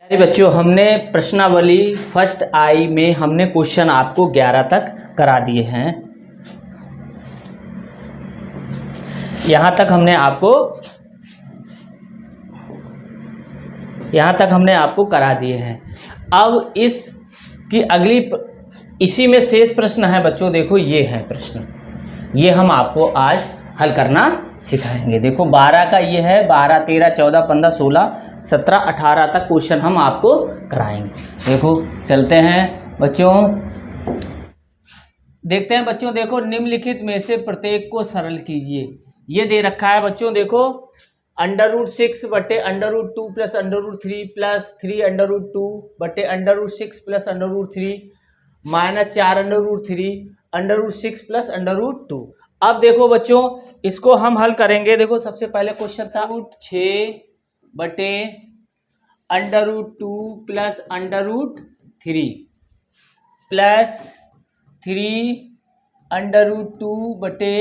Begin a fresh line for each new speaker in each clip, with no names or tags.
अरे बच्चों, हमने प्रश्नावली फर्स्ट आई में हमने क्वेश्चन आपको 11 तक करा दिए हैं। यहाँ तक हमने आपको करा दिए हैं। अब इसकी अगली इसी में शेष प्रश्न है बच्चों। देखो ये है प्रश्न, ये हम आपको आज हल करना सिखाएंगे। देखो 12 का ये है, 12, 13, 14, 15, 16, 17, 18 तक क्वेश्चन हम आपको कराएंगे। देखो चलते हैं बच्चों, देखते हैं बच्चों। देखो निम्नलिखित में से प्रत्येक को सरल कीजिए। ये दे रखा है बच्चों, देखो √6 बटे √2 प्लस √3 प्लस 3 √2 बटे √6 प्लस √3 माइनस 4 √3 √6 प्लस √2। अब देखो बच्चों, इसको हम हल करेंगे। देखो सबसे पहले क्वेश्चन था √6 बटे √2 प्लस √3 प्लस 3 √2 बटे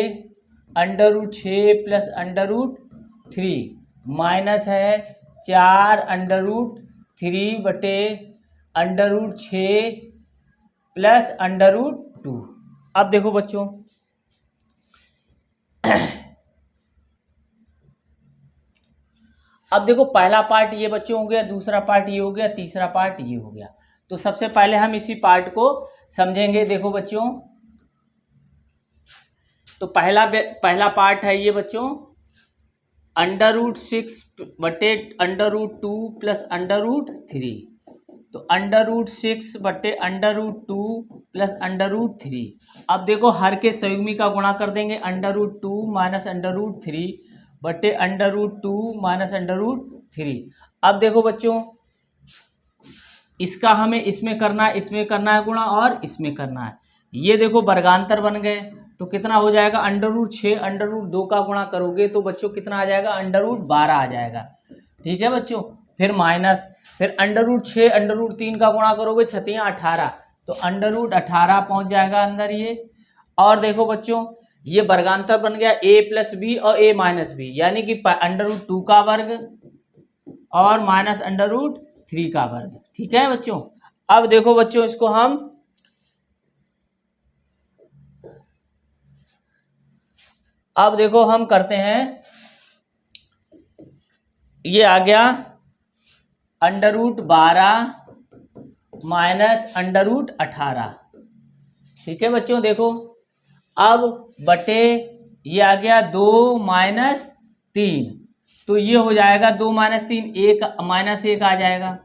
√6 प्लस √3 माइनस है 4 √3 बटे √6 प्लस √2। अब देखो बच्चों, अब देखो पहला पार्ट ये बच्चों हो गया, दूसरा पार्ट ये हो गया, तीसरा पार्ट ये हो गया। तो सबसे पहले हम इसी पार्ट को समझेंगे। देखो बच्चों, तो पहला पार्ट है ये बच्चों, √6 बटे √2 प्लस √3। तो √6 बटे √2 प्लस √3। अब देखो हर के संयुग्मी का गुणा कर देंगे, √2 माइनस √3 बटे √2 माइनस √3। अब देखो बच्चों, इसका हमें इसमें करना है, इसमें करना है गुणा और इसमें करना है। ये देखो वर्गांतर बन गए, तो कितना हो जाएगा, √6 √2 का गुणा करोगे तो बच्चों कितना आ जाएगा, √12 आ जाएगा। ठीक है बच्चों, फिर माइनस, फिर √6 √3 का गुणा करोगे, 6 × 18, तो √18 पहुंच जाएगा अंदर ये। और देखो बच्चों, ये वर्गांतर बन गया a प्लस बी और a माइनस बी, यानी कि √2 का वर्ग और माइनस √3 का वर्ग। ठीक है बच्चों। अब देखो बच्चों, इसको हम करते हैं। ये आ गया √12 माइनस √18। ठीक है बच्चों। देखो अब बटे ये आ गया 2 माइनस 3, तो ये हो जाएगा 2 माइनस 3, 1 माइनस 1 आ जाएगा,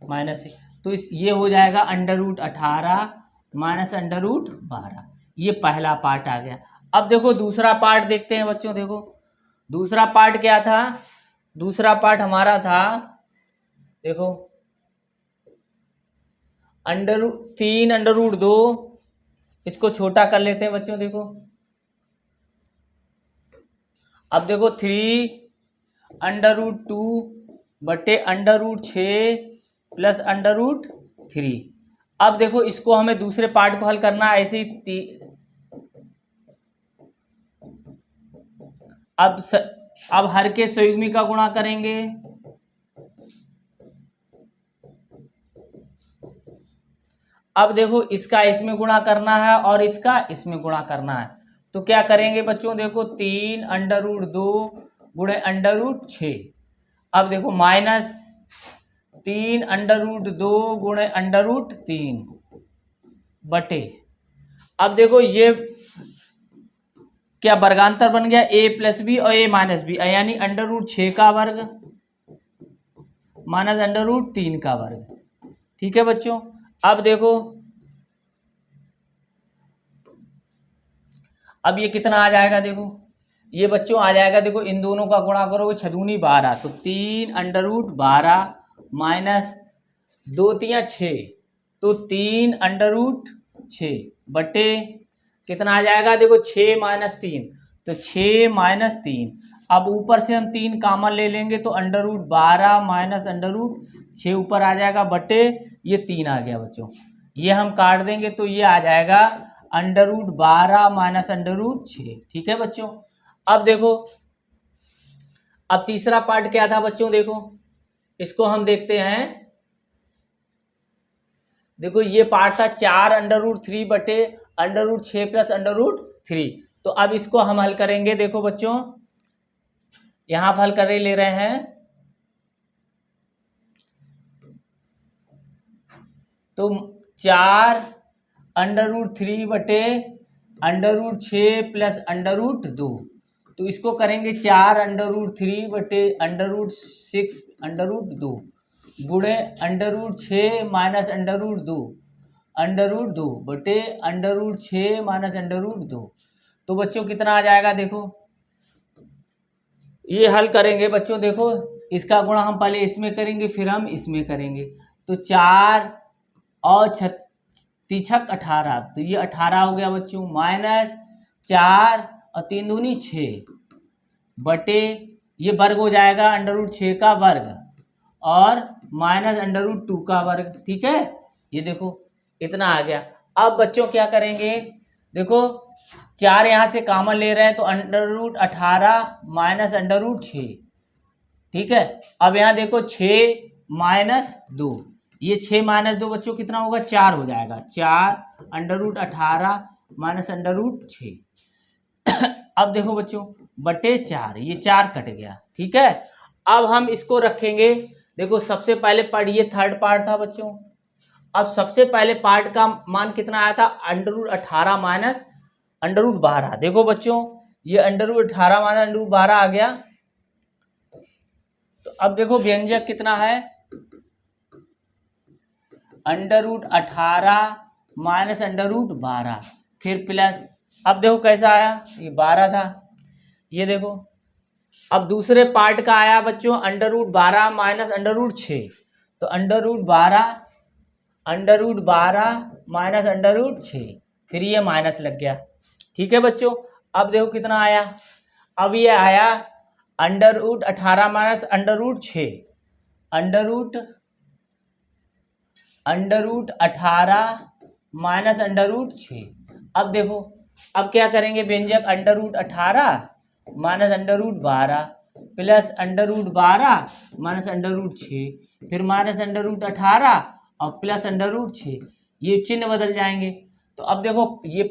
माइनस 1। तो ये हो जाएगा √18 माइनस √12। ये पहला पार्ट आ गया। अब देखो दूसरा पार्ट देखते हैं बच्चों। देखो दूसरा पार्ट क्या था, दूसरा पार्ट हमारा था, देखो 3 √2, इसको छोटा कर लेते हैं बच्चों। देखो अब देखो 3 √2 बटे √6 प्लस √3। अब देखो इसको हमें दूसरे पार्ट को हल करना है ऐसे ही। अब हर के संयुग्मी का गुणा करेंगे। अब देखो इसका इसमें गुणा करना है और इसका इसमें गुणा करना है, तो क्या करेंगे बच्चों, देखो 3 √2 गुणे √6। अब देखो माइनस 3 √2 गुणे √3 बटे, अब देखो ये क्या वर्गांतर बन गया, a प्लस बी और a माइनस बी, यानी √6 का वर्ग माइनस √3 का वर्ग। ठीक है बच्चों। अब देखो, अब ये कितना आ जाएगा, देखो ये बच्चों आ जाएगा, देखो इन दोनों का गुणा करोगे 6 दूनी 12, तो 3 √12 माइनस 2 × 6, तो 3 √6 बटे कितना आ जाएगा, देखो 6 माइनस 3, तो 6 माइनस 3। अब ऊपर से हम 3 कामन ले लेंगे, तो √12 माइनस √6 ऊपर आ जाएगा, बटे ये 3 आ गया बच्चों। ये हम काट देंगे तो ये आ जाएगा √12 माइनस √6। ठीक है बच्चों। अब देखो अब तीसरा पार्ट क्या था बच्चों, देखो इसको हम देखते हैं। देखो ये पार्ट था 4√3 बटे √6 प्लस √3। तो अब इसको हम हल करेंगे। देखो बच्चों यहां पर हल कर ले रहे हैं, तो 4√3 बटे √6 प्लस √2। तो इसको करेंगे 4√3 बटे √6 √2 गुणे √6 माइनस √2 √2 बटे √6 माइनस √2। तो बच्चों कितना आ जाएगा, देखो ये हल करेंगे बच्चों। देखो इसका गुणा हम पहले इसमें करेंगे फिर हम इसमें करेंगे। तो 4 और 18, तो ये 18 हो गया बच्चों, माइनस 4 और 3 दूनी 6 बटे ये वर्ग हो जाएगा √6 का वर्ग और माइनस √2 का वर्ग। ठीक है, ये देखो इतना आ गया। अब बच्चों क्या करेंगे, देखो 4 यहाँ से कॉमन ले रहे हैं तो √18 माइनस √6। ठीक है, अब यहाँ देखो 6 माइनस 2, ये 6 माइनस 2 बच्चों कितना होगा, 4 हो जाएगा। 4 √18 माइनस √6। अब देखो बच्चों बटे 4, ये 4 कट गया। ठीक है, अब हम इसको रखेंगे। देखो सबसे पहले पार्ट, ये थर्ड पार्ट था बच्चों। अब सबसे पहले पार्ट का मान कितना आया था, √18 माइनस √12। देखो बच्चों ये √18 माइनस √12 आ गया। तो अब देखो व्यंजक कितना है, √18 माइनस √12 फिर प्लस। अब देखो कैसा आया, ये 12 था, ये देखो। अब दूसरे पार्ट का आया बच्चों √12 माइनस √6। तो √12 माइनस √6 फिर ये माइनस लग गया। ठीक है बच्चों, अब देखो कितना आया, अब ये आया √18 माइनस √6 √18 माइनस √6। अब देखो अब क्या करेंगे व्यंजक, √18 माइनस √12 प्लस √12 माइनस √6 फिर माइनस √18 और प्लस √6, ये चिन्ह बदल जाएंगे। तो अब देखो ये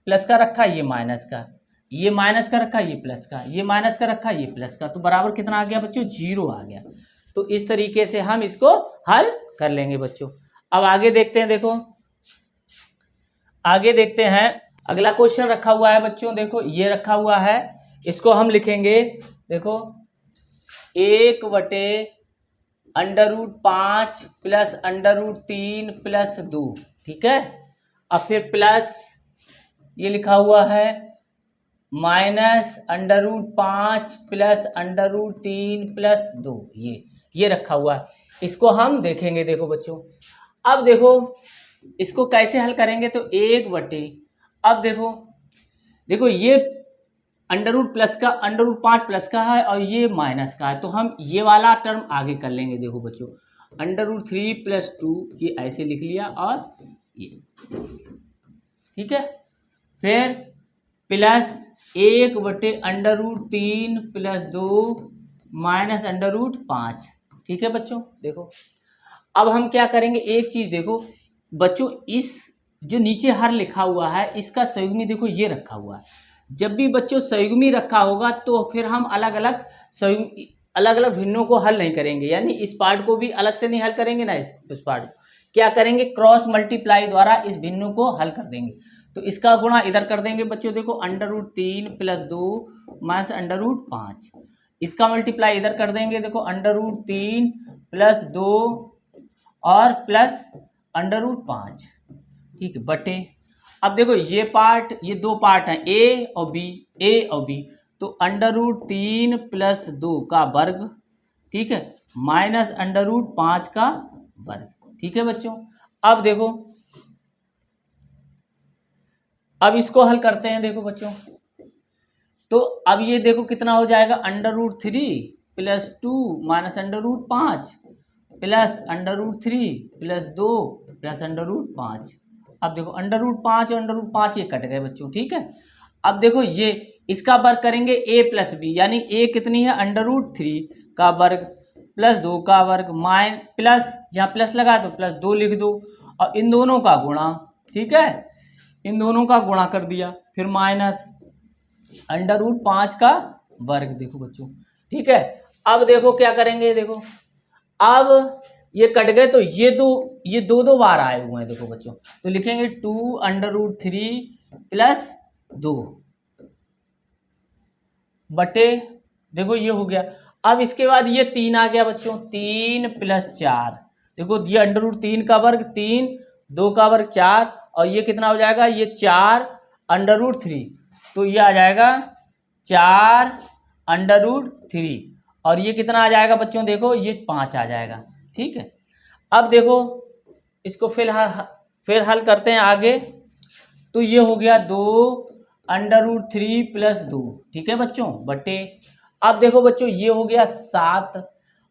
प्लस का रखा, ये माइनस का, ये माइनस का रखा, ये प्लस का, ये माइनस का रखा, ये प्लस का, तो बराबर कितना आ गया बच्चों, 0 आ गया। तो इस तरीके से हम इसको हल कर लेंगे बच्चों। अब आगे देखते हैं, देखो आगे देखते हैं। अगला क्वेश्चन रखा हुआ है बच्चों, देखो ये रखा हुआ है, इसको हम लिखेंगे। देखो 1 बटे √5 प्लस √3 प्लस 2। ठीक है, अब फिर प्लस ये लिखा हुआ है माइनस √5 प्लस √3 प्लस 2, ये रखा हुआ है। इसको हम देखेंगे। देखो बच्चों अब देखो इसको कैसे हल करेंगे, तो 1 बटे, अब देखो ये √ प्लस का √5 प्लस का है और ये माइनस का है, तो हम ये वाला टर्म आगे कर लेंगे। देखो बच्चों √3 प्लस 2 ये ऐसे लिख लिया और ये, ठीक है, फिर प्लस 1 बटे √3 प्लस 2 माइनस √5। ठीक है बच्चों, देखो अब हम क्या करेंगे, एक चीज देखो बच्चों, इस जो नीचे हर लिखा हुआ है इसका संयुग्मी देखो ये रखा हुआ है। जब भी बच्चों संयुग्मी रखा होगा तो फिर हम अलग अलग भिन्नों को हल नहीं करेंगे, यानी इस पार्ट को भी अलग से नहीं हल करेंगे ना, इस पार्ट को क्या करेंगे, क्रॉस मल्टीप्लाई द्वारा इस भिन्नों को हल कर देंगे। तो इसका गुणा इधर कर देंगे बच्चों, देखो √3 प्लस 2 माइनस √5, इसका मल्टीप्लाई इधर कर देंगे, देखो √3 प्लस 2 और प्लस √5। ठीक है, बटे, अब देखो ये पार्ट, ये दो पार्ट हैं ए और बी, तो √3 प्लस 2 का वर्ग, ठीक है, माइनस √5 का वर्ग। ठीक है बच्चों, अब देखो अब इसको हल करते हैं। देखो बच्चों, तो अब ये देखो कितना हो जाएगा, √3 plus 2 minus √5 plus √3 plus 2 plus √5। अब देखो √5 और √5 ये कट गए बच्चों। ठीक है, अब देखो ये इसका वर्ग करेंगे a प्लस बी, यानी a कितनी है √3 का वर्ग प्लस 2 का वर्ग प्लस, यहाँ प्लस लगा तो प्लस 2 लिख दो, और इन दोनों का गुणा, ठीक है, इन दोनों का गुणा कर दिया, फिर माइनस √5 का वर्ग। देखो बच्चों, ठीक है। अब देखो क्या करेंगे, देखो अब ये कट गए तो ये दो बार आए हुए हैं। देखो बच्चों, तो लिखेंगे 2√3 प्लस 2 बटे, देखो ये हो गया। अब इसके बाद ये 3 आ गया बच्चों, 3 प्लस 4, देखो ये √3 का वर्ग 3, 2 का वर्ग 4, और ये कितना हो जाएगा, ये 4 √3, तो ये आ जाएगा 4 √3, और ये कितना आ जाएगा बच्चों, देखो ये 5 आ जाएगा, ठीक है। अब देखो इसको फिर हल करते हैं आगे, तो ये हो गया 2 √3 प्लस 2, ठीक है बच्चों, बटे, अब देखो बच्चों ये हो गया 7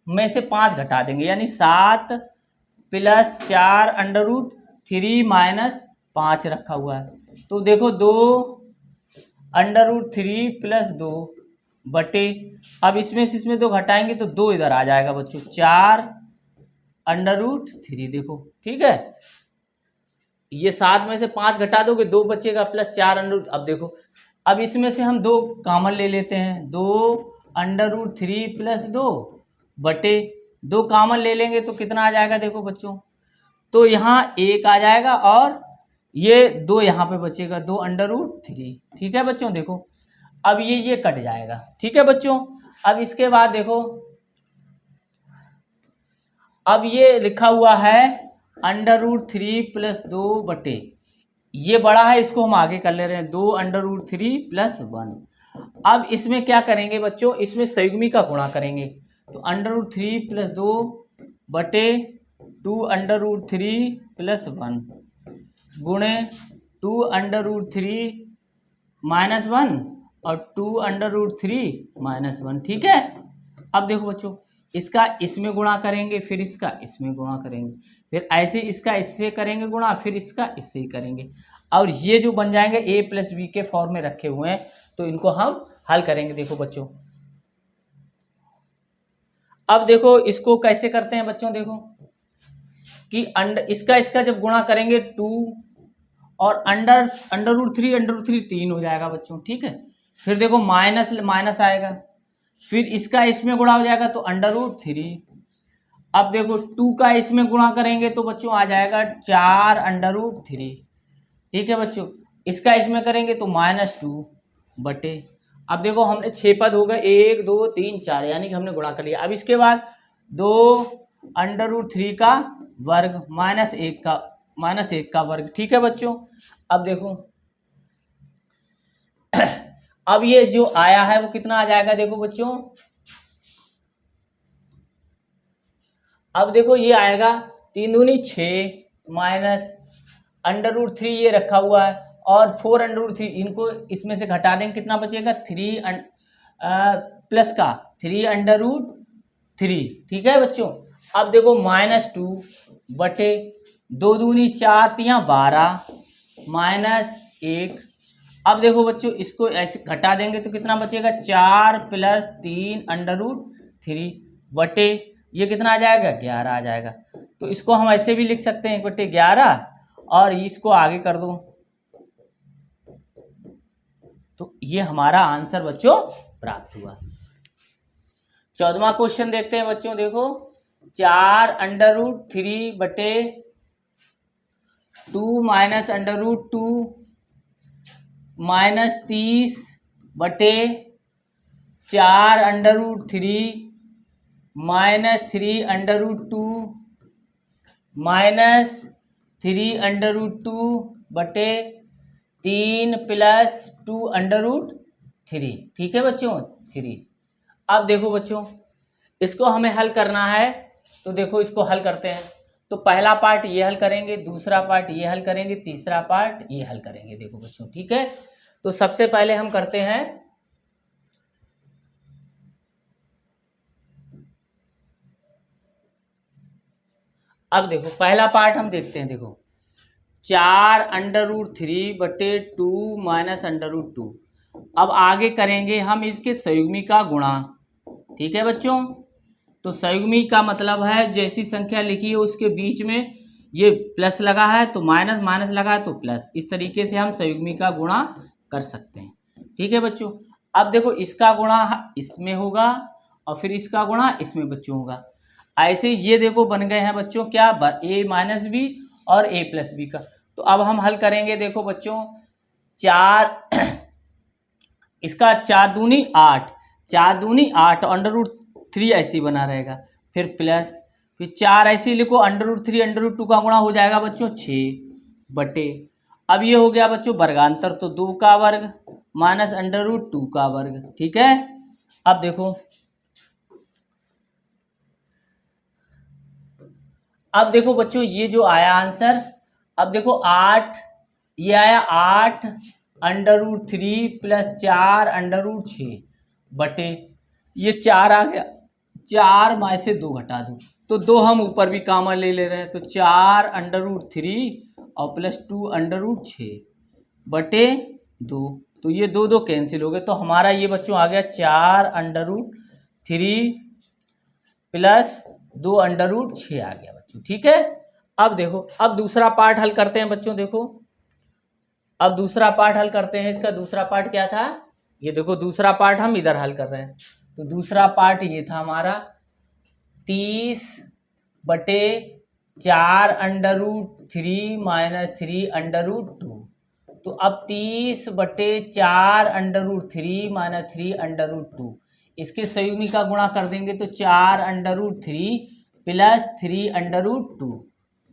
में से 5 घटा देंगे, यानी 7 प्लस 4 √3 माइनस 5 रखा हुआ है, तो देखो 2 √3 प्लस 2 बटे, अब इसमें से इसमें 2 घटाएंगे तो 2 इधर आ जाएगा बच्चों, 4 √3, देखो ठीक है। ये 7 में से 5 घटा दोगे 2 बचेगा, प्लस 4 अब देखो, अब इसमें से हम 2 कॉमन ले लेते हैं, 2 √3 प्लस 2 बटे 2 कॉमन ले लेंगे तो कितना आ जाएगा, देखो बच्चों, तो यहाँ 1 आ जाएगा, और ये 2 यहाँ पे बचेगा, 2 √3, ठीक है बच्चों। देखो अब ये कट जाएगा, ठीक है बच्चों। अब इसके बाद देखो, अब ये लिखा हुआ है √3 प्लस 2 बटे, ये बड़ा है, इसको हम आगे कर ले रहे हैं, 2 √3 प्लस 1। अब इसमें क्या करेंगे बच्चों, इसमें संयुग्मी का गुणा करेंगे, तो √3 प्लस 2 बटे 2 √3 प्लस 1 गुणे 2 √3 माइनस 1 और 2 √3 माइनस 1, ठीक है। अब देखो बच्चों, इसका इसमें गुणा करेंगे, फिर इसका इसमें गुणा करेंगे, फिर ऐसे इसका इससे करेंगे गुणा, फिर इसका इससे ही करेंगे, और ये जो बन जाएंगे a प्लस बी के फॉर्म में रखे हुए हैं, तो इनको हम हल करेंगे। देखो बच्चों, अब देखो इसको कैसे करते हैं बच्चों, देखो कि इसका जब गुणा करेंगे 2 और √3 3 हो जाएगा बच्चों, ठीक है। फिर देखो माइनस माइनस आएगा, फिर इसका इसमें गुणा हो जाएगा तो √3। अब देखो 2 का इसमें गुणा करेंगे तो बच्चों आ जाएगा 4 √3, ठीक है बच्चों। इसका इसमें करेंगे तो -2 बटे, अब देखो हमने 6 पद हो गए, 1 2 3 4, यानी कि हमने गुणा कर लिया। अब इसके बाद 2 √3 का वर्ग -1 का वर्ग, ठीक है बच्चों। अब देखो अब ये जो आया है वो कितना आ जाएगा, देखो बच्चों, अब देखो ये आएगा 3 दूनी 6 माइनस √3 ये रखा हुआ है, और 4 √3, इनको इसमें से घटा देंगे, कितना बचेगा 3 प्लस का 3 √3, ठीक है बच्चों। अब देखो -2 बटे 2 दूनी 4 तियाँ 12 -1। अब देखो बच्चों इसको ऐसे घटा देंगे तो कितना बचेगा, 4 प्लस 3 √3 बटे, ये कितना आ जाएगा 11 आ जाएगा। तो इसको हम ऐसे भी लिख सकते हैं 1/11, और इसको आगे कर दो, तो ये हमारा आंसर बच्चों प्राप्त हुआ। 14वां क्वेश्चन देखते हैं बच्चों, देखो 4 √3 बटे 2 माइनस √2 -30 बटे 4 √3 -3 √2 -3 √2 बटे 3 प्लस 2 √3, ठीक है बच्चों 3। अब देखो बच्चों इसको हमें हल करना है, तो देखो इसको हल करते हैं, तो पहला पार्ट ये हल करेंगे, दूसरा पार्ट ये हल करेंगे, तीसरा पार्ट ये हल करेंगे। देखो बच्चों ठीक है, तो सबसे पहले हम करते हैं, अब देखो पहला पार्ट हम देखते हैं। देखो 4√3/2 माइनस √2। अब आगे करेंगे हम इसके संयुग्मी का गुणा। ठीक है बच्चों, तो संयुग्मी का मतलब है जैसी संख्या लिखी है उसके बीच में ये प्लस लगा है तो माइनस, माइनस लगा है तो प्लस, इस तरीके से हम संयुग्मी का गुणा कर सकते हैं। ठीक है बच्चों, अब देखो इसका गुणा इसमें होगा और फिर इसका गुणा इसमें बच्चों होगा। ऐसे ही ये देखो बन गए हैं बच्चों क्या, a माइनस बी और a प्लस बी का। तो अब हम हल करेंगे, देखो बच्चों 4 इसका 4 दूनी 8, 4 दूनी 8 √3 ऐसे ही बना रहेगा, फिर प्लस, फिर 4 ऐसे ही लिखो, √3 √2 का गुणा हो जाएगा बच्चों 6 बटे, अब ये हो गया बच्चों वर्गांतर, तो 2 का वर्ग माइनस √2 का वर्ग। ठीक है, अब देखो, अब देखो बच्चों ये जो आया आंसर, अब देखो 8, ये आया 8 √3 प्लस 4 √6 बटे, ये 4 आ गया, 4 में से 2 घटा दूँ तो 2 हम ऊपर भी कॉमन ले ले रहे हैं, तो 4 √3 और प्लस 2 √6 बटे 2, तो ये 2 2 कैंसिल हो गए, तो हमारा ये बच्चों आ गया 4 √3 प्लस 2 √6 आ गया बच्चों। ठीक है, अब देखो, अब दूसरा पार्ट हल करते हैं बच्चों। देखो अब दूसरा पार्ट हल करते हैं, इसका दूसरा पार्ट क्या था, ये देखो दूसरा पार्ट हम इधर हल कर रहे हैं, तो दूसरा पार्ट ये था हमारा 30 बटे 4 √3 माइनस 3 √2, तो अब 30 बटे 4 √3 माइनस 3 √2, इसके संयुग्मी का गुणा कर देंगे तो 4 √3 प्लस 3 √2,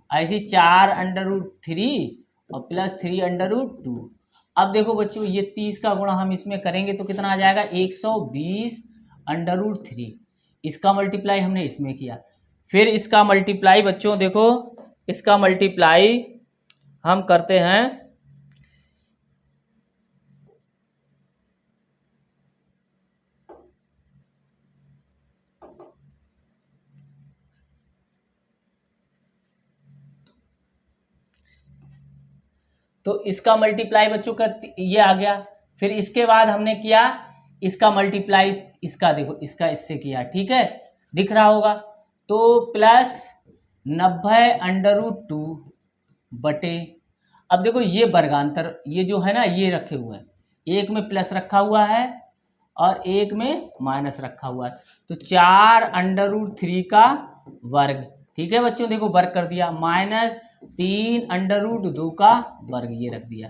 ऐसे 4 √3 और प्लस 3 √2। अब देखो बच्चों ये 30 का गुणा हम इसमें करेंगे तो कितना आ जाएगा 120 √3, इसका मल्टीप्लाई हमने इसमें किया, फिर इसका मल्टीप्लाई बच्चों देखो, इसका मल्टीप्लाई हम करते हैं, तो इसका मल्टीप्लाई बच्चों का ये आ गया, फिर इसके बाद हमने किया इसका मल्टीप्लाई, इसका देखो इसका इससे किया। ठीक है, दिख रहा होगा, तो प्लस 90 √2 बटे, अब देखो ये वर्गांतर, ये जो है ना ये रखे हुए हैं, एक में प्लस रखा हुआ है और एक में माइनस रखा हुआ है, तो 4 √3 का वर्ग। ठीक है बच्चों, देखो वर्ग कर दिया, माइनस 3 √2 का वर्ग, ये रख दिया।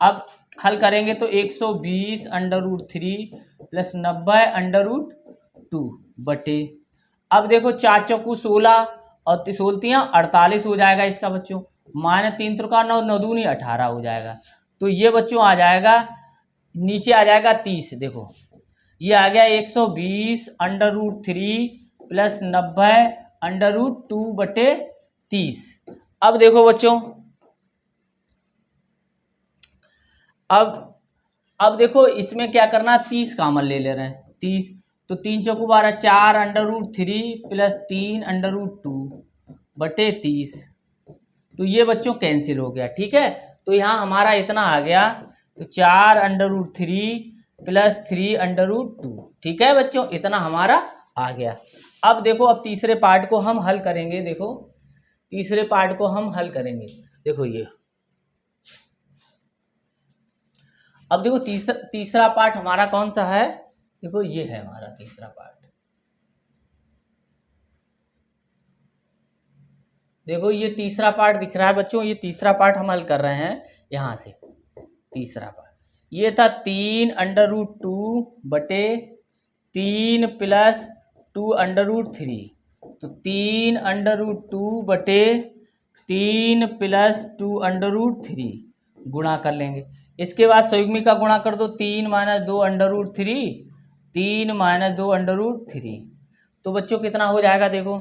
अब हल करेंगे तो 120 √3 प्लस 90 √2 बटे, अब देखो 4 चौकू 16 और 16 48 हो जाएगा इसका बच्चों, माइनस 3 त्रिका 9 9 दूनी 18 हो जाएगा, तो ये बच्चों आ जाएगा, नीचे आ जाएगा 30, देखो ये आ गया 120 √3 प्लस 90 √2 बटे 30। अब देखो बच्चों, अब देखो इसमें क्या करना, 30 कॉमन ले ले रहे हैं, 30, तो 3 चौकू 12, 4 √3 प्लस 3 √2 बटे 30, तो ये बच्चों कैंसिल हो गया। ठीक है, तो यहाँ हमारा इतना आ गया, तो 4 √3 प्लस 3 √2। ठीक है बच्चों, इतना हमारा आ गया। अब देखो, अब तीसरे पार्ट को हम हल करेंगे, देखो तीसरे पार्ट को हम हल करेंगे, देखो ये, अब देखो तीसरा पार्ट हमारा कौन सा है, देखो ये है हमारा तीसरा पार्ट, देखो ये तीसरा पार्ट दिख रहा है बच्चों, ये तीसरा पार्ट हम हल कर रहे हैं यहाँ से, तीसरा पार्ट ये था 3 √2 बटे 3 प्लस 2 √3, तो 3 √2 बटे 3 प्लस 2 √3 गुणा कर लेंगे, इसके बाद संयुग्मी का गुणा कर दो, 3 माइनस 2 √3, 3 माइनस 2 √3, तो बच्चों कितना हो जाएगा, देखो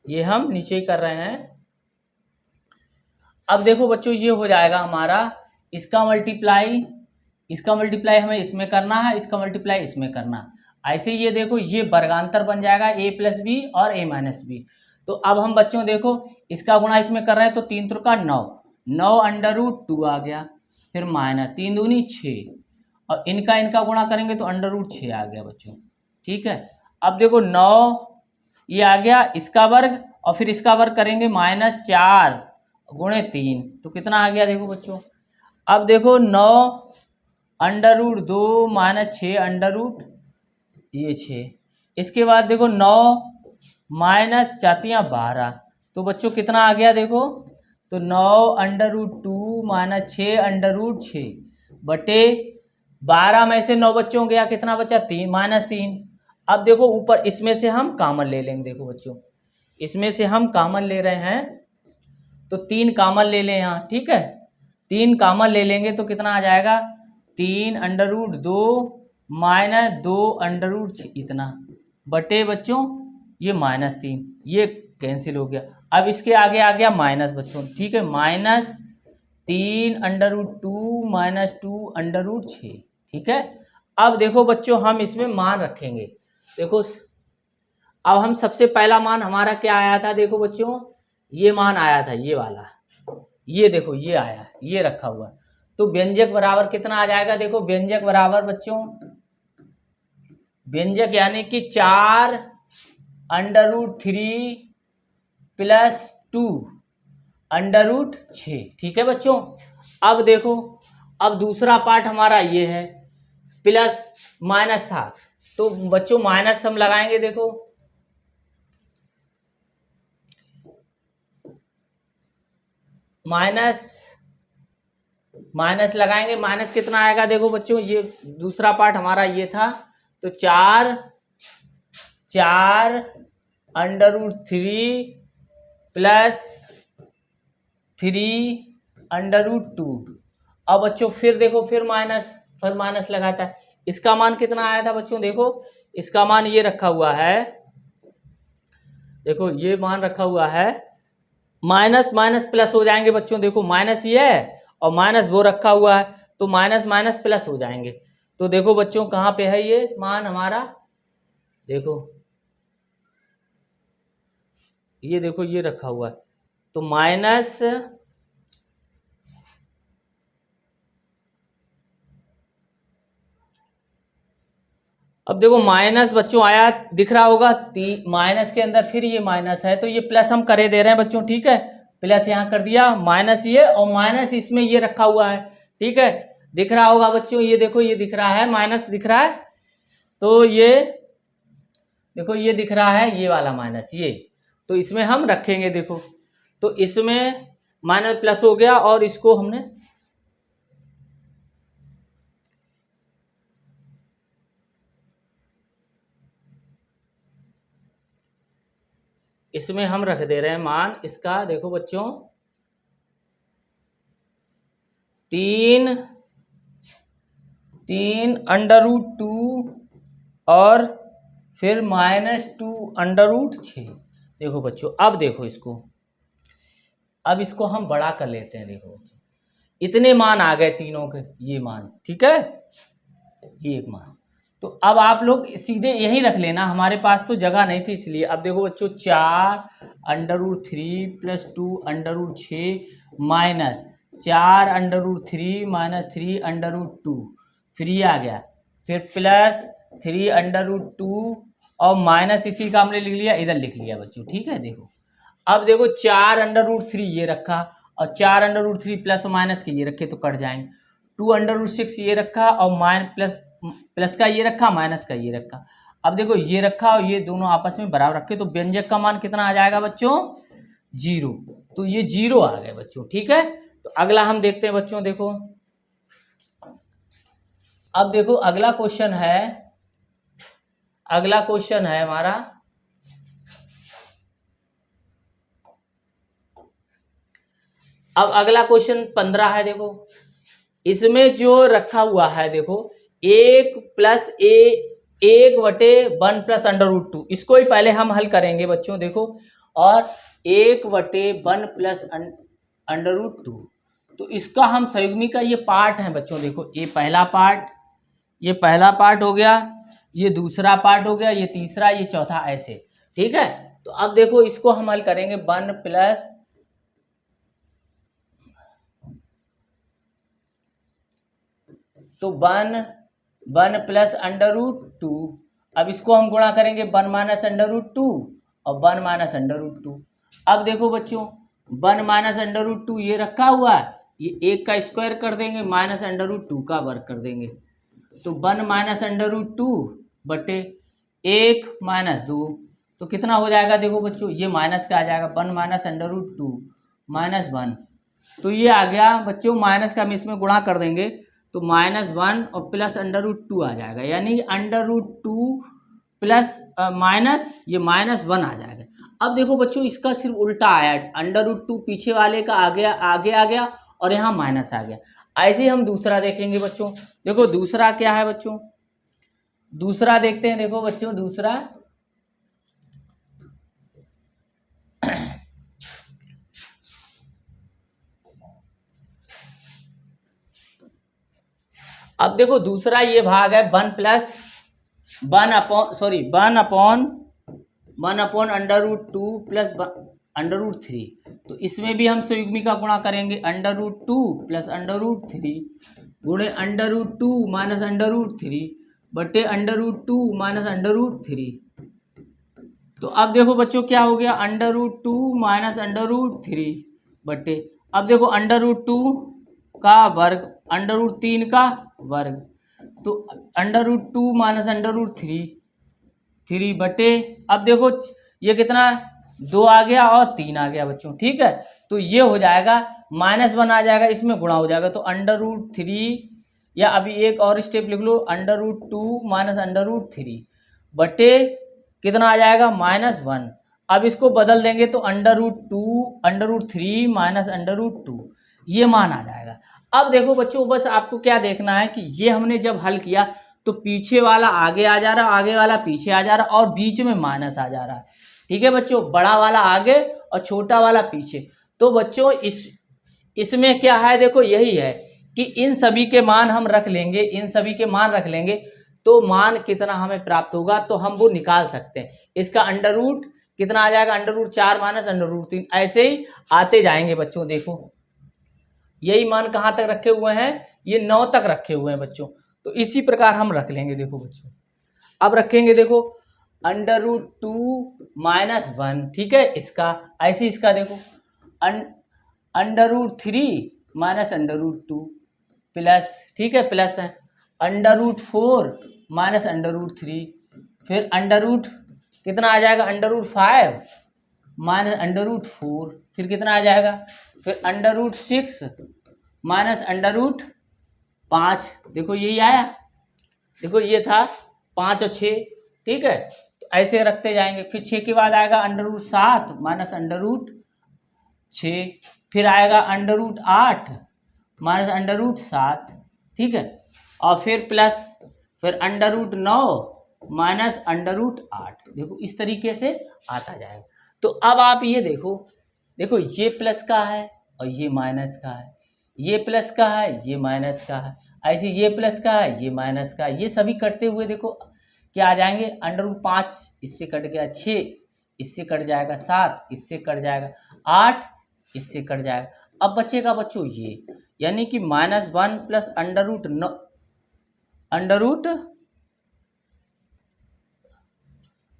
ये हम नीचे ही कर रहे हैं। अब देखो बच्चों ये हो जाएगा हमारा, इसका मल्टीप्लाई हमें इसमें करना है, इसका मल्टीप्लाई इसमें करना है, ऐसे ये देखो ये वर्गांतर बन जाएगा a प्लस बी और a माइनस बी। तो अब हम बच्चों देखो इसका गुणा इसमें कर रहे हैं, तो 3 त्रिका 9, 9 अंडर रूट 2 आ गया, फिर माइनस 3 दूनी 6, और इनका गुणा करेंगे तो अंडर रूट 6 आ गया बच्चों। ठीक है, अब देखो 9 ये आ गया इसका वर्ग, और फिर इसका वर्ग करेंगे -4 गुणे 3, तो कितना आ गया देखो बच्चों। अब देखो 9 अंडर रूट 2 -6 अंडर रूट ये 6, इसके बाद देखो 9 माइनस 12, तो बच्चों कितना आ गया देखो, तो 9 अंडर रूट 2 -6 अंडर रूट 6 बटे 12 में से 9 बच्चों गया, कितना बचा 3 -3। अब देखो ऊपर इसमें से हम कॉमन ले लेंगे, देखो बच्चों इसमें से हम कॉमन ले रहे हैं, तो 3 कॉमन ले लें यहाँ। ठीक है, 3 कॉमन ले लेंगे तो कितना आ जाएगा, 3 अंडर रूट 2 -2 अंडर रूट 6 इतना बटे बच्चों ये -3, ये कैंसिल हो गया। अब इसके आगे आ गया माइनस बच्चों। ठीक है, -3 अंडर रूट 2 -2 अंडर रूट 6। ठीक है, अब देखो बच्चों हम इसमें मान रखेंगे। देखो अब हम सबसे पहला मान हमारा क्या आया था, देखो बच्चों ये मान आया था ये वाला, ये देखो ये आया, ये रखा हुआ, तो व्यंजक बराबर कितना आ जाएगा, देखो व्यंजक बराबर बच्चों, व्यंजक यानी कि 4 under root 3 plus 2 under root 6। ठीक है बच्चों, अब देखो अब दूसरा पार्ट हमारा ये है, प्लस माइनस था, तो बच्चों माइनस हम लगाएंगे, देखो माइनस लगाएंगे, माइनस कितना आएगा देखो बच्चों, ये दूसरा पार्ट हमारा ये था, तो 4 under root 3 plus 3 under root 2। अब बच्चों फिर देखो फिर माइनस लगाता है, इसका मान कितना आया था बच्चों, देखो इसका मान ये रखा हुआ है, देखो ये मान रखा हुआ है, माइनस माइनस प्लस हो जाएंगे बच्चों, देखो माइनस ये है और माइनस वो रखा हुआ है, तो माइनस माइनस प्लस हो जाएंगे। तो देखो बच्चों कहाँ पे है ये मान हमारा, देखो ये देखो ये रखा हुआ है, तो माइनस अब देखो माइनस बच्चों आया दिख रहा होगा, माइनस के अंदर फिर ये माइनस है, तो ये प्लस हम करे दे रहे हैं बच्चों। ठीक है, प्लस यहाँ कर दिया, माइनस ये और माइनस इसमें ये रखा हुआ है। ठीक है, दिख रहा होगा बच्चों, ये देखो ये दिख रहा है, माइनस दिख रहा है, तो ये देखो ये दिख रहा है ये वाला माइनस, ये तो इसमें हम रखेंगे, देखो तो इसमें माइनस प्लस हो गया और इसको हमने इसमें हम रख दे रहे हैं मान इसका, देखो बच्चों 3 अंडर रूट 2 और फिर -2 अंडर रूट 6। देखो बच्चों अब देखो इसको, अब इसको हम बड़ा कर लेते हैं, देखो बच्चों इतने मान आ गए तीनों के ये मान। ठीक है, ये एक मान, तो अब आप लोग सीधे यही रख लेना, हमारे पास तो जगह नहीं थी इसलिए। अब देखो बच्चों 4 under root 3 plus 2 under root 6 minus 4 under root 3 minus 3 under root 2, फिर ये आ गया, फिर प्लस 3 अंडर रूट 2 और माइनस इसी का हमने लिख लिया, इधर लिख लिया बच्चों। ठीक है, देखो अब देखो 4 अंडर रूट 3 ये रखा और 4 अंडर रूट 3 प्लस और माइनस के ये रखे तो कट जाएंगे, 2 अंडर रूट 6 ये रखा और प्लस का ये रखा माइनस का ये रखा। अब देखो ये रखा और ये दोनों आपस में बराबर रखे, तो व्यंजक का मान कितना आ जाएगा बच्चों 0, तो ये 0 आ गए बच्चों। ठीक है, तो अगला हम देखते हैं बच्चों, देखो अब देखो अगला क्वेश्चन है हमारा, अब अगला क्वेश्चन 15 है। देखो इसमें जो रखा हुआ है, देखो 1 प्लस अंडर रूट 2, इसको ही पहले हम हल करेंगे बच्चों, देखो और 1/1 प्लस अंडर रूट 2, तो इसका हम संयुग्मी का ये पार्ट है बच्चों, देखो ये पहला पार्ट हो गया, ये दूसरा पार्ट हो गया, ये तीसरा, ये चौथा, ऐसे। ठीक है, तो अब देखो इसको हम हल करेंगे 1 प्लस तो 1 प्लस अंडर रूट 2। अब इसको हम गुणा करेंगे 1 माइनस अंडर रूट 2 और 1 माइनस अंडर रूट 2। अब देखो बच्चों 1 माइनस अंडर रूट 2 ये रखा हुआ है, ये एक का स्क्वायर कर देंगे माइनस अंडर रूट 2 का वर्ग कर देंगे। तो 1 माइनस अंडर रूट 2 बटे 1 माइनस 2, तो कितना हो जाएगा देखो बच्चों, ये माइनस का आ जाएगा 1 माइनस अंडर रूट 2 माइनस 1। तो ये आ गया बच्चों, माइनस का हम इसमें गुणा कर देंगे तो -1 और प्लस अंडर रूट 2 आ जाएगा, यानी अंडर रूट 2 प्लस माइनस ये -1 आ जाएगा। अब देखो बच्चों इसका सिर्फ उल्टा आया, अंडर रूट 2 पीछे वाले का आगे आ गया और यहाँ माइनस आ गया। ऐसे ही हम दूसरा देखेंगे बच्चों। देखो दूसरा क्या है बच्चों, दूसरा देखते हैं। देखो बच्चों दूसरा अब देखो दूसरा ये भाग है 1 upon under root 2 plus under root 3। तो इसमें भी हम संयुग्मी का गुणा करेंगे, under root 2 plus under root 3 गुणे under root 2 minus under root 3 बटे under root 2 minus under root 3। तो अब देखो बच्चों क्या हो गया, under root 2 minus under root 3 बटे, अब देखो अंडर रूट 2 का वर्ग अंडर रूट 3 का वर्ग, तो under root 2 minus under root 3 बटे, अब देखो ये कितना 2 आ गया और 3 आ गया बच्चों, ठीक है। तो ये हो जाएगा -1 आ जाएगा, इसमें गुणा हो जाएगा, तो अंडर रूट 3 या अभी एक और स्टेप लिख लो, under root 2 minus under root 3 बटे कितना आ जाएगा -1। अब इसको बदल देंगे तो under root 3 minus under root 2 ये मान आ जाएगा। अब देखो बच्चों बस आपको क्या देखना है कि ये हमने जब हल किया तो पीछे वाला आगे आ जा रहा, आगे वाला पीछे आ जा रहा और बीच में माइनस आ जा रहा है, ठीक है बच्चों, बड़ा वाला आगे और छोटा वाला पीछे। तो बच्चों इसमें क्या है, देखो यही है कि इन सभी के मान हम रख लेंगे, इन सभी के मान रख लेंगे तो मान कितना हमें प्राप्त होगा तो हम वो निकाल सकते हैं। इसका अंडर रूट कितना आ जाएगा, under root 4 minus under root 3, ऐसे ही आते जाएंगे बच्चों। देखो यही मान कहाँ तक रखे हुए हैं, ये 9 तक रखे हुए हैं बच्चों, तो इसी प्रकार हम रख लेंगे। देखो बच्चों अब रखेंगे, देखो अंडर रूट 2 माइनस 1, ठीक है, इसका ऐसे इसका देखो under root 3 minus under root 2 plus, ठीक है, प्लस है under root 4 minus under root 3, फिर अंडर रूट कितना आ जाएगा, under root 5 minus under root 4, फिर कितना आ जाएगा, फिर under root 6 minus under root 5। देखो यही आया, देखो ये था 5 और 6, ठीक है, तो ऐसे रखते जाएंगे। फिर 6 के बाद आएगा under root 7 minus under root 6, फिर आएगा under root 8 minus under root 7, ठीक है, और फिर प्लस, फिर under root 9 minus under root 8। देखो इस तरीके से आता जाएगा। तो अब आप ये देखो, देखो ये प्लस का है और ये माइनस का है, ये प्लस का है ये माइनस का है, ऐसे ये प्लस का है ये माइनस का है, ये सभी कटते हुए देखो क्या आ जाएंगे, अंडर रूट 5 इससे कट गया, 6 इससे कट जाएगा, 7 इससे कट जाएगा, 8 इससे कट जाएगा। अब बचेगा बच्चों ये, यानी कि -1 plus under root 9 under root,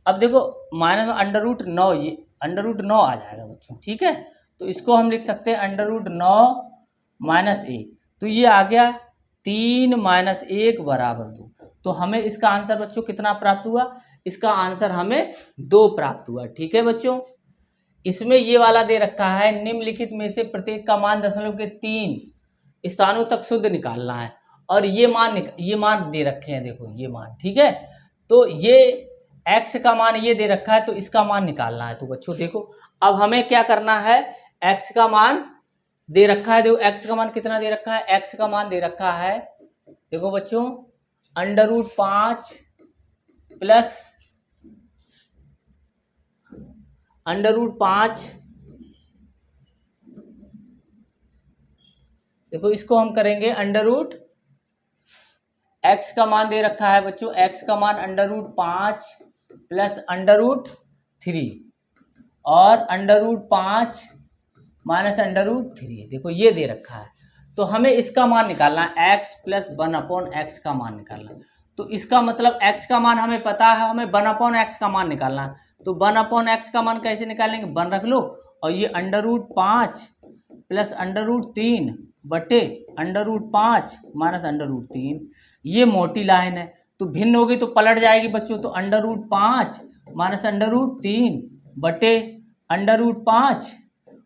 अब देखो माइनस अंडर रूट 9, ये अंडर रूट 9 आ जाएगा बच्चों, ठीक है। तो इसको हम लिख सकते हैं अंडर रूट 9 माइनस 1, तो ये आ गया 3 माइनस 1 बराबर 2। तो हमें इसका आंसर बच्चों कितना प्राप्त हुआ, इसका आंसर हमें 2 प्राप्त हुआ, ठीक है बच्चों। इसमें ये वाला दे रखा है, निम्नलिखित में से प्रत्येक का मान 0.3 स्थानों तक शुद्ध निकालना है, और ये मान दे रखे हैं, देखो ये मान, ठीक है। तो ये x का मान ये दे रखा है, तो इसका मान निकालना है। तो बच्चों देखो अब हमें क्या करना है, x का मान दे रखा है, देखो x का मान कितना दे रखा है, x का मान दे रखा है, देखो बच्चों under root 5 plus under root 5, देखो इसको हम करेंगे अंडर रूट, x का मान दे रखा है बच्चों, x का मान under root 5 plus under root 3 और under root 5 minus under root 3, देखो ये दे रखा है। तो हमें इसका मान निकालना है, x प्लस 1/x का मान निकालना है। तो इसका मतलब x का मान हमें पता है, हमें 1/x का मान निकालना है। तो 1/x का मान कैसे निकालेंगे, 1 रख लो और ये √5 प्लस √3 बटे √5 माइनस √3, ये मोटी लाइन है तो भिन्न होगी तो पलट जाएगी बच्चों। तो √5 माइनस √3 बटे √5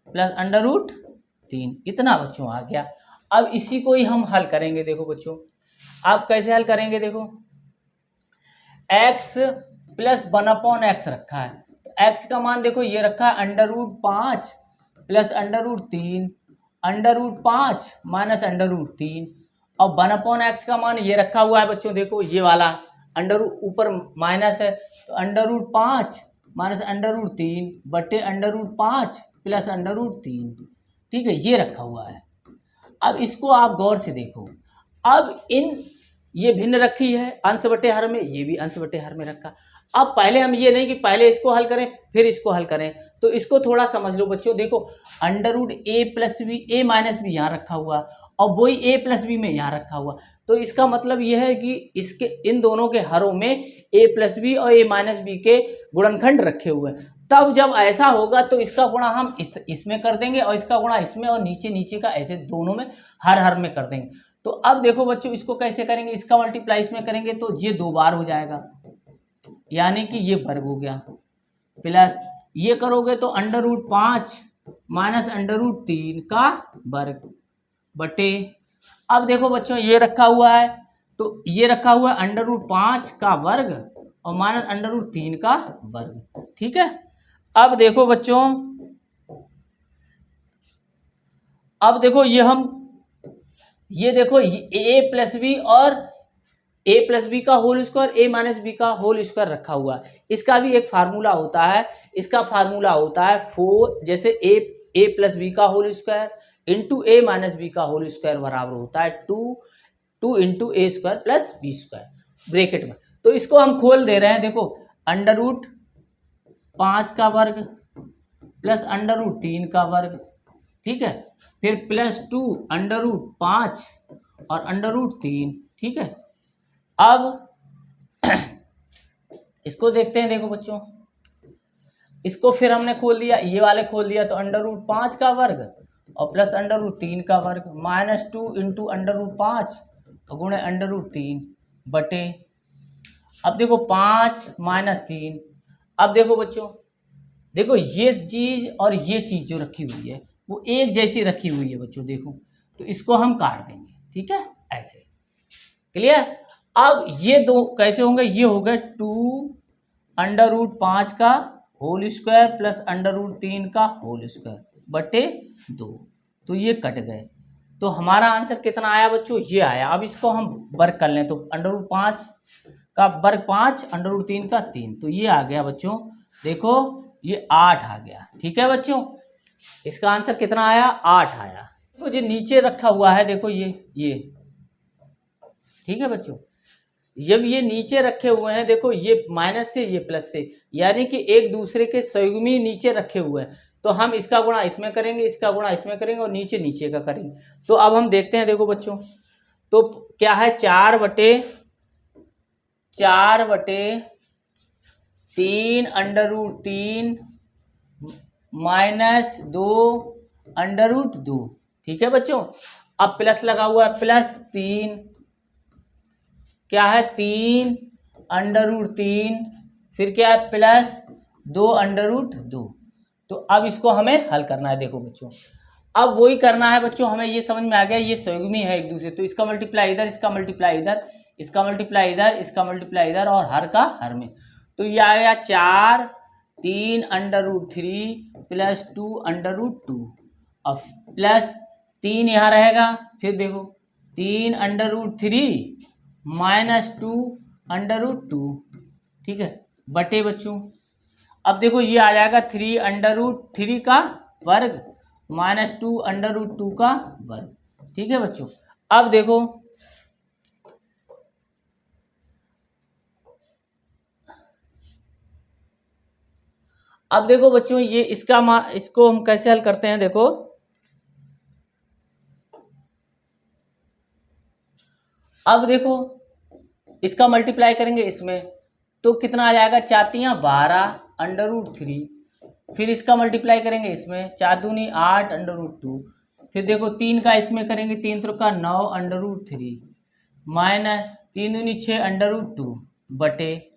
प्लस √3, इतना बच्चों आ गया। अब इसी को ही हम हल करेंगे। देखो बच्चों आप कैसे हल करेंगे, देखो x प्लस 1/x रखा है तो x का मान देखो ये रखा है √5 प्लस √3, √5 माइनस √3 और 1/x का मान ये रखा हुआ है बच्चों, देखो ये वाला अंडर ऊपर माइनस है तो √5 माइनस √3 बटे √5 प्लस √3, ठीक है, ये रखा हुआ है। अब इसको आप गौर से देखो, अब ये भिन्न रखी है अंश बटे हर में, ये भी अंश बटे हर में रखा। अब पहले हम ये नहीं कि पहले इसको हल करें फिर इसको हल करें, तो इसको थोड़ा समझ लो बच्चों। देखो √a plus B, a minus B यहाँ रखा हुआ और वही a प्लस बी में यहाँ रखा हुआ, तो इसका मतलब यह है कि इसके इन दोनों के हरों में a प्लस बी और a माइनस बी के गुणनखंड रखे हुए हैं। तब जब ऐसा होगा तो इसका गुणा हम इसमें कर देंगे और इसका गुणा इसमें और नीचे नीचे का ऐसे दोनों में हर में कर देंगे। तो अब देखो बच्चों इसको कैसे करेंगे, इसका मल्टीप्लाई इसमें करेंगे तो ये 2 बार हो जाएगा, यानी कि ये वर्ग हो गया, प्लस ये करोगे तो √5 माइनस √3 का वर्ग बटे, अब देखो बच्चों ये रखा हुआ है तो ये रखा हुआ है √5 का वर्ग और माइनस √3 का वर्ग, ठीक है। अब देखो बच्चों, अब देखो ये देखो a प्लस बी और a प्लस बी का whole square, a minus B का होल स्क्वायर रखा हुआ है। इसका भी एक फार्मूला होता है, इसका फार्मूला होता है 4, जैसे a प्लस बी का whole square into a minus B का होल स्क्वायर बराबर होता है 2 into a square plus B square bracket में। तो इसको हम खोल दे रहे हैं, देखो √5 का वर्ग प्लस √3 का वर्ग, ठीक है, फिर प्लस 2 √5 और √3, ठीक है। अब इसको देखते हैं, देखो बच्चों इसको फिर हमने खोल दिया, ये वाले खोल दिया तो √5 का वर्ग और प्लस √3 का वर्ग माइनस 2 इंटू √5 गुणे √3 बटे, अब देखो 5 माइनस 3, अब देखो बच्चों देखो ये चीज और ये चीज जो रखी हुई है वो एक जैसी रखी हुई है बच्चों, देखो तो इसको हम काट देंगे, ठीक है, ऐसे, क्लियर। अब ये दो कैसे होंगे, ये हो गए 2 √5 का होल स्क्वायर प्लस √3 का होल स्क्वायर बटे 2, तो ये कट गए, तो हमारा आंसर कितना आया बच्चों, ये आया। अब इसको हम वर्ग कर लें तो √5 का वर्ग 5, √3 का 3, तो ये आ गया बच्चों, देखो ये 8 आ गया, ठीक है बच्चों। इसका आंसर कितना आया, 8 आया। तो जो नीचे रखा हुआ है देखो ये ठीक है बच्चों, जब ये नीचे रखे हुए हैं देखो ये माइनस से ये प्लस से, यानी कि एक दूसरे के संयुग्मी नीचे रखे हुए हैं, तो हम इसका गुणा इसमें करेंगे, इसका गुणा इसमें करेंगे और नीचे नीचे का करेंगे। तो अब हम देखते हैं, देखो बच्चों तो क्या है 4 बटे 3 √3 माइनस 2 √2, ठीक है बच्चों। अब प्लस लगा हुआ है, प्लस 3 क्या है 3 √3 फिर क्या है प्लस 2 √2। तो अब इसको हमें हल करना है, देखो बच्चों अब वही करना है बच्चों, हमें ये समझ में आ गया ये संयुग्मी है एक दूसरे, तो इसका मल्टीप्लाई इधर, इसका मल्टीप्लाई इधर, इसका मल्टीप्लाई इधर, इसका मल्टीप्लाई इधर और हर का हर में, तो ये आ गया 4 3 √3 प्लस 2 √2 अब प्लस 3 यहाँ रहेगा, फिर देखो 3 √3 माइनस 2 √2, ठीक है, बटे बच्चों अब देखो ये आ जाएगा 3 √3 का वर्ग माइनस 2 √2 का वर्ग, ठीक है बच्चों। अब देखो बच्चों ये इसको हम कैसे हल करते हैं, देखो अब देखो इसका मल्टीप्लाई करेंगे इसमें तो कितना आ जाएगा, 4×3 फिर इसका मल्टीप्लाई करेंगे इसमें 4×8 फिर देखो 3 का इसमें करेंगे 3×9 माइनस 3×6 बटे,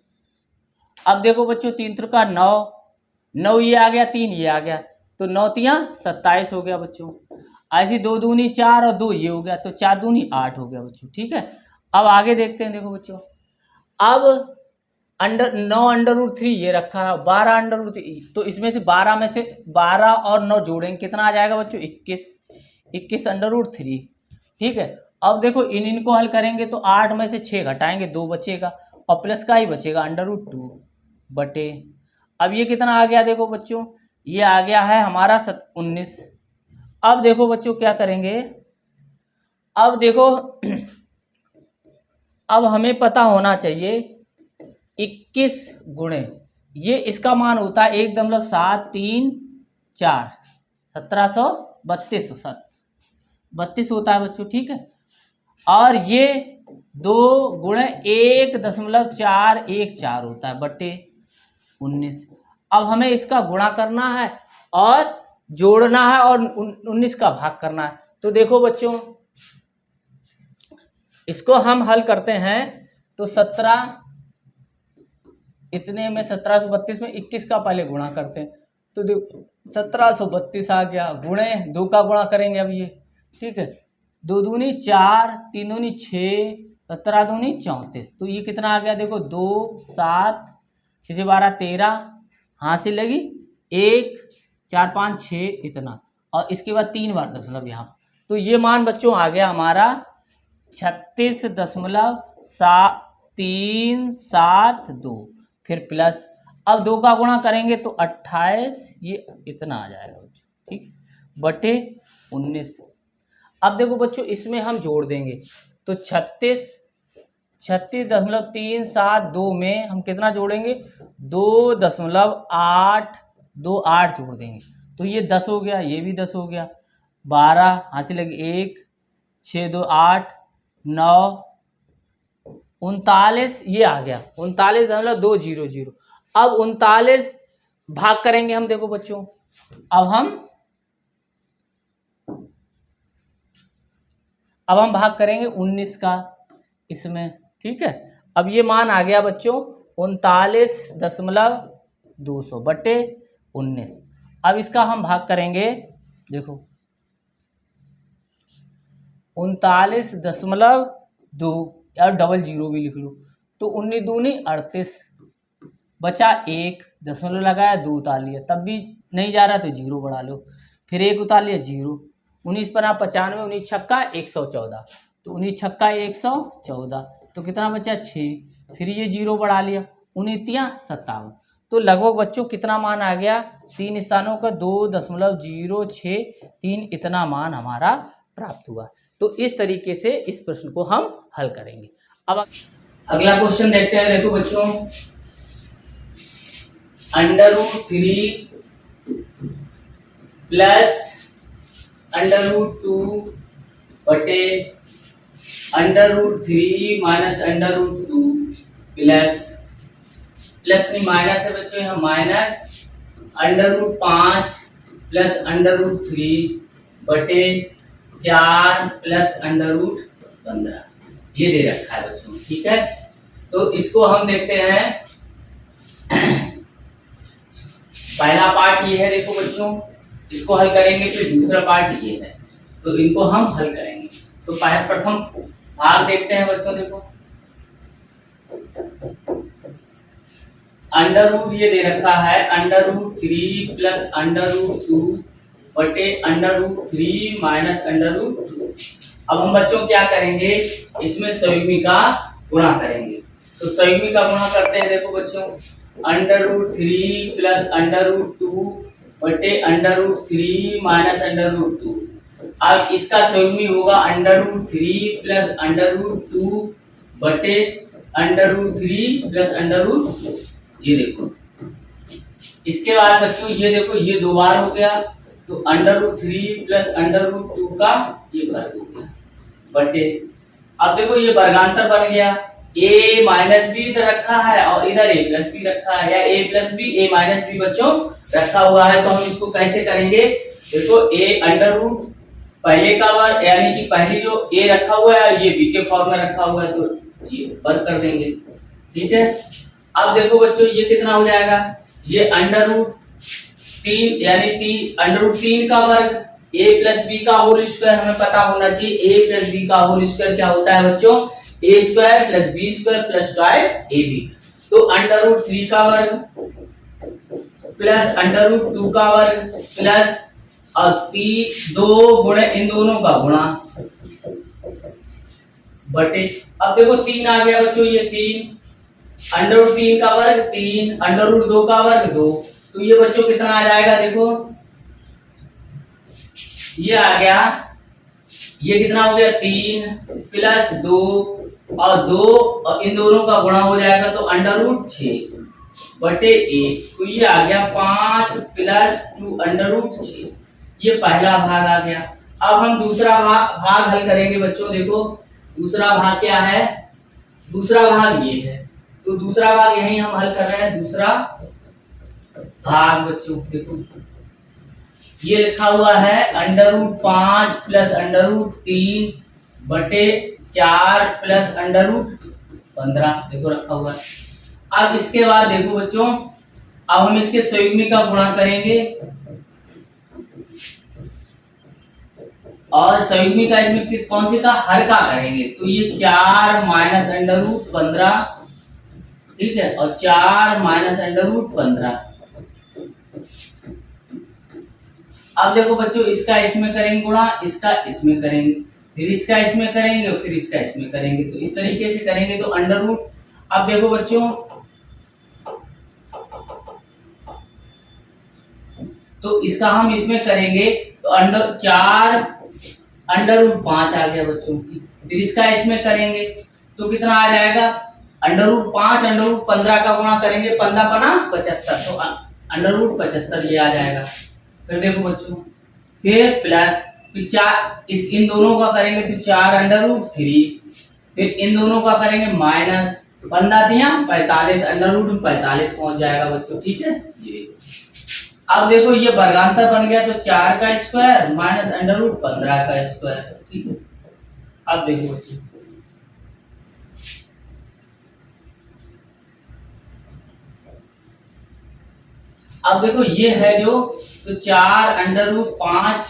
अब देखो बच्चों 3×9 9 ये आ गया 3 ये आ गया तो 9×3 = 27 हो गया बच्चों। ऐसी 2×2 4 और 2 ये हो गया तो 4×2 8 हो गया बच्चों। ठीक है, अब आगे देखते हैं। देखो बच्चों अब 9√3 ये रखा है, 12√3 तो इसमें से 12 और 9 जोड़ेंगे कितना आ जाएगा बच्चों, 21√3। ठीक है, अब देखो इनको हल करेंगे तो 8 में से 6 घटाएंगे 2 बचेगा और प्लस का ही बचेगा √2 बटे, अब ये कितना आ गया देखो बच्चों, ये आ गया है हमारा 19। अब देखो बच्चों क्या करेंगे, अब देखो अब हमें पता होना चाहिए 21 गुणे ये इसका मान होता है 1.734 1732 होता है बच्चों। ठीक है, और ये 2 गुणे 1.414 होता है बटे 19। अब हमें इसका गुणा करना है और जोड़ना है और 19 का भाग करना है। तो देखो बच्चों इसको हम हल करते हैं तो 17 इतने में 1732 में 21 का पहले गुणा करते हैं तो देखो 1732 आ गया, गुणे 2 का गुणा करेंगे अब ये। ठीक है, 2×2 4 3×2 6 17×2 34 तो ये कितना आ गया देखो 2 7 6 से 12 13 हाँ से लगी 1 4 5 6 इतना और इसके बाद 3 बार दशमलव यहाँ, तो ये मान बच्चों आ गया हमारा 36.372 फिर प्लस, अब 2 का गुणा करेंगे तो 28 ये इतना आ जाएगा बच्चों। ठीक बटे 19। अब देखो बच्चों इसमें हम जोड़ देंगे तो 36.372 में हम कितना जोड़ेंगे 2.828 जोड़ देंगे तो ये 10 हो गया, ये भी 10 हो गया, 12 हासिल लगी 1 6 2 8 9 39 ये आ गया 39.200। अब 39 भाग करेंगे हम, देखो बच्चों अब हम भाग करेंगे 19 का इसमें। ठीक है, अब ये मान आ गया बच्चों 39.200 बटे 19। अब इसका हम भाग करेंगे, देखो 39.2 और 00 भी लिख लो तो 19×2 38 बचा 1 दशमलव लगाया 2 उतार लिया, तब भी नहीं जा रहा तो 0 बढ़ा लो, फिर 1 उतार लिया 0, 19 पर 95 19 छक्का 114 तो 19 छक्का 114 तो कितना बचा 6, फिर ये 0 बढ़ा लिया 19×57 तो लगभग बच्चों कितना मान आ गया 3 स्थानों का 2.063 इतना मान हमारा प्राप्त हुआ। तो इस तरीके से इस प्रश्न को हम हल करेंगे। अब अगला क्वेश्चन देखते हैं। देखो बच्चों √3 प्लस √2 बटे √3 माइनस √2 प्लस नहीं माइनस है बच्चों, यहाँ माइनस √5 प्लस √3 बटे 4 प्लस √15 ये दे रखा है बच्चों। ठीक है, तो इसको हम देखते हैं। पहला पार्ट ये है, देखो बच्चों इसको हल करेंगे, फिर दूसरा पार्ट ये है, तो इनको हम हल करेंगे। तो प्रथम भाग देखते हैं बच्चों। देखो √ ये दे रखा है √3 प्लस √2 बटे √3 माइनस √2। अब हम बच्चों क्या करेंगे, इसमें संयुग्मी का गुणा करेंगे। तो संयुग्मी का गुणा करते हैं। देखो बच्चों √3 प्लस √2 बटे √3 माइनस √2। अब इसका संयुग्मी होगा √3 प्लस √2 बटे √3 प्लस √2। ये देखो, इसके बाद बच्चों ये देखो ये 2 बार हो गया तो √3 प्लस √2 का ये वर्ग हो गया बटे अब देखो ये वर्गांतर बन गया, a माइनस बी इधर रखा है और इधर a प्लस बी रखा है, या a plus B a minus B बच्चों रखा हुआ है। तो हम इसको कैसे करेंगे, देखो a अंडर रूट पहले का वर्ग, यानी कि पहली जो a रखा हुआ है ये b के फॉर्म में रखा हुआ है, तो ये वर्ग कर देंगे। ठीक है, अब देखो बच्चों ये कितना हो जाएगा, ये अंडर रूट 3 यानी अंडर रूट 3 का वर्ग a प्लस बी का होल स्क्वायर, हमें पता होना चाहिए a प्लस बी का होल स्क्वायर क्या होता है बच्चों, a square plus B square plus twice ab। तो अंडर रूट 3 का वर्ग प्लस अंडर रूट 2 का वर्ग प्लस और 2 गुणे इन दोनों का गुणा बटे, अब देखो 3 आ गया बच्चों, ये 3 अंडर रूट 3 का वर्ग 3 अंडर रूट 2 का वर्ग 2, तो ये बच्चों कितना आ जाएगा, देखो ये आ गया, ये कितना हो गया 3 प्लस 2 और 2 और इन दोनों का गुणा हो जाएगा तो अंडर रूट 6 बटे 1, तो ये आ गया 5 प्लस 2 अंडर रूट 6, ये पहला भाग आ गया। अब हम दूसरा भाग हल करेंगे बच्चों, देखो दूसरा भाग क्या है, दूसरा भाग ये है, तो दूसरा भाग यही हम हल कर रहे हैं, दूसरा भाग बच्चों देखो ये लिखा हुआ है under root 5 plus under root 3 बटे 4 प्लस अंडर रूट 15, देखो रखा हुआ है। अब इसके बाद देखो बच्चों, अब हम इसके संयुग्मी का गुणा करेंगे और संयुग्मी का इसमें कौन से का हर का करेंगे, तो ये 4 माइनस अंडर रूट 15, ठीक है, और 4 माइनस अंडर रूट 15। अब देखो बच्चों इसका इसमें करेंगे गुणा, इसका इसमें करेंगे, फिर इसका इसमें करेंगे और फिर इसका इसमें करेंगे, तो इस तरीके से करेंगे तो अंडर रूट, अब देखो बच्चों तो इसका हम इसमें करेंगे तो अंडर 4 अंडर रूट 5 आ गया बच्चों की, फिर इसका इसमें करेंगे तो कितना आ जाएगा, अंडर रूट 5 अंडर रूट 15 का गुणा करेंगे, 15 बना 75, तो अंडर रूट 75 ये आ जाएगा। फिर देखो बच्चों फिर प्लस, फिर 4 इन दोनों का करेंगे तो 4 अंडर रूट 3, फिर इन दोनों का करेंगे माइनस 15 दिया 45 अंडर रूट 45 पहुंच जाएगा बच्चों। ठीक है, ये अब देखो ये वर्गांतर बन गया, तो 4 का स्क्वायर माइनस अंडर रूट 15 का स्क्वायर। ठीक है, अब देखो बच्चों अब देखो ये है जो, तो 4 अंडर रूट 5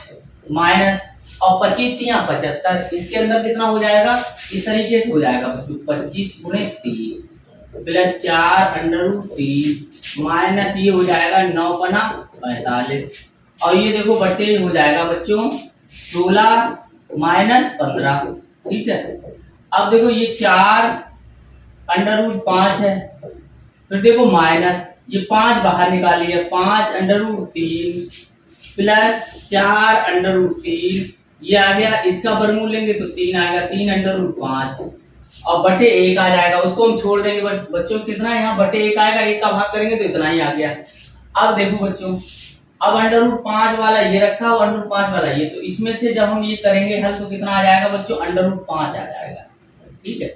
माइनस और 25 या 75, इसके अंदर कितना हो जाएगा, इस तरीके से हो जाएगा बच्चों 25 गुणे 3 प्लस 4 अंडर रूट 3 माइनस ये हो जाएगा 9 पना 45, और ये देखो बटे हो जाएगा बच्चों 16 माइनस 15। ठीक है, अब देखो ये 4 अंडर रूट 5 है, फिर देखो माइनस ये 5 बाहर निकालिए, 5 under root 3 plus 4 under root 3, ये आ गया, इसका वर्गमूल लेंगे तो 3 आएगा, 3 अंडर रूट 5 और बटे 1 आ जाएगा, उसको हम छोड़ देंगे बच्चों, कितना यहाँ बटे 1 आएगा, 1 का भाग करेंगे तो इतना ही आ गया। अब देखो बच्चों, अब अंडर रूट 5 वाला ये रखा और अंडर रूट 5 वाला ये, तो इसमें से जब हम ये करेंगे हल तो कितना आ जाएगा बच्चों, अंडर रूट 5 आ जाएगा। ठीक है,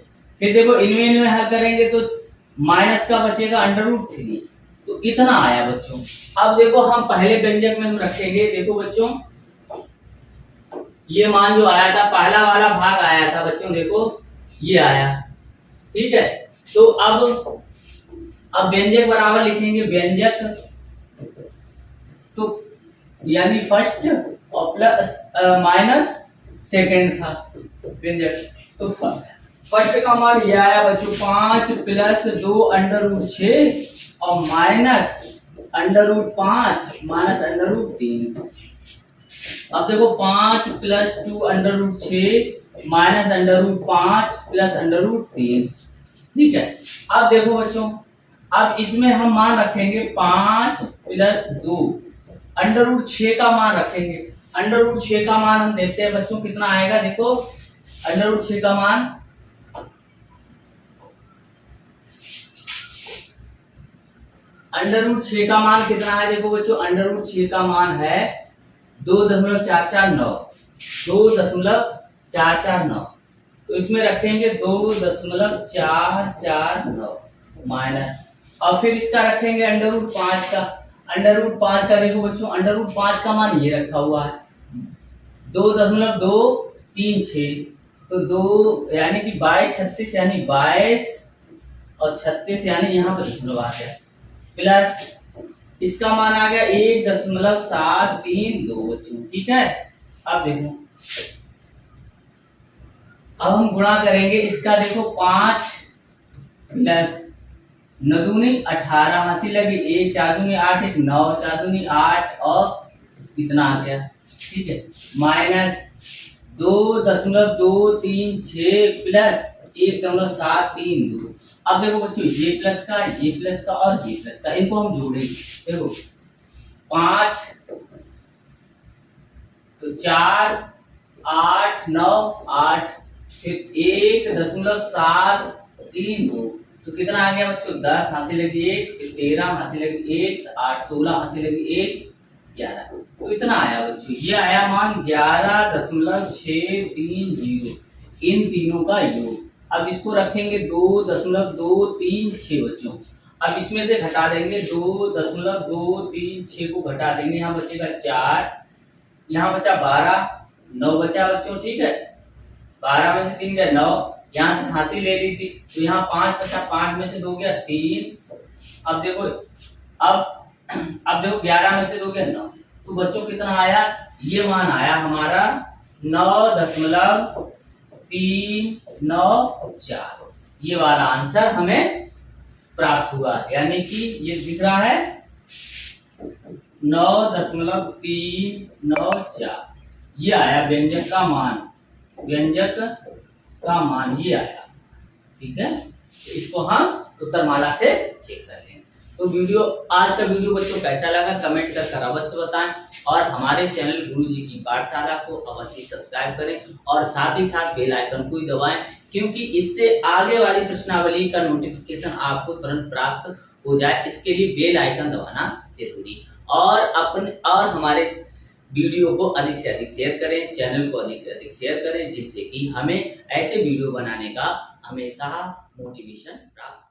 फिर देखो इनमें हल करेंगे तो माइनस का बचेगा अंडर रूट 3, तो इतना आया बच्चों। अब देखो हम पहले व्यंजक में हम रखेंगे, देखो बच्चों ये मान जो आया था, पहला वाला भाग आया था बच्चों, देखो ये आया। ठीक है, तो अब व्यंजक बराबर लिखेंगे, व्यंजक तो यानी फर्स्ट और प्लस माइनस सेकंड था व्यंजक, तो फर्स्ट का मान ये आया बच्चों 5 प्लस 2 अंडर रूट 6 और minus under root 5 minus under root 3। अब देखो 5 plus 2 under root 6 minus under root 5 plus under root 3। ठीक है, अब देखो बच्चों, अब इसमें हम मान रखेंगे 5 प्लस 2 अंडर रूट 6 का मान रखेंगे। अंडर रूट 6 का मान हम देखते हैं बच्चों कितना आएगा, देखो अंडर रूट 6 का मान अंडर रूट 6 का मान कितना है, देखो बच्चों अंडर रूट 6 का मान है 2.449, 2.449। तो इसमें रखेंगे 2.449 माइनस, और फिर इसका रखेंगे अंडर रूट 5 का। अंडर रूट 5 का देखो बच्चों, अंडर रूट 5 का मान ये रखा हुआ है 2.236, तो 2 यानी कि 22 36 यानी 22 और 36 यानी यहाँ पर दशमलव आ गया, प्लस इसका मान आ गया 1.732 बच्चों। ठीक है, अब देखो, अब हम गुणा करेंगे इसका। देखो 5 प्लस 9 दूनी 18 हासिल लगी, 1 4 दूनी 8, 1 9 4 दूनी 8 और कितना आ गया। ठीक है, माइनस 2.236 प्लस 1.732। अब देखो बच्चों, ये प्लस का और ये प्लस का, इनको हम जोड़ेंगे। देखो 5 तो 4 8 9 8, फिर 1.732, तो कितना आ गया बच्चों 10 हासिल लगी 1, फिर 13 हासिल लगी 1, 8 16 हासिल लगी 1, 11। तो इतना आया बच्चों, ये आया मान 11.630, इन तीनों का योग। अब इसको रखेंगे 2.236 बच्चों। अब इसमें से घटा देंगे 2.236 को घटा देंगे, यहाँ बचेगा 4, यहाँ बचा 12, 9 बचा बच्चों। ठीक है, 12 में से 3 गया 9, यहाँ से हासिल ले ली थी, तो यहाँ 5 बचा, 5 में से 2 गया 3। अब देखो, अब देखो 11 में से 2 गया 9, तो बच्चों कितना आया, ये मान आया हमारा 9.394। ये वाला आंसर हमें प्राप्त हुआ, यानी कि ये दिख रहा है 9.394, ये आया व्यंजक का मान, ये आया। ठीक है, तो इसको हम उत्तरमाला से चेक कर लेंगे। तो आज का वीडियो बच्चों कैसा लगा कमेंट कर अवश्य बताएं, और हमारे चैनल गुरुजी की पाठशाला को अवश्य सब्सक्राइब करें, और साथ ही साथ बेल आइकन को ही दबाएं, क्योंकि इससे आगे वाली प्रश्नावली का नोटिफिकेशन आपको तुरंत प्राप्त हो जाए। इसके लिए बेल आइकन दबाना जरूरी, और हमारे वीडियो को अधिक से अधिक शेयर करें, चैनल को अधिक से अधिक शेयर करें, जिससे कि हमें ऐसे वीडियो बनाने का हमेशा मोटिवेशन प्राप्त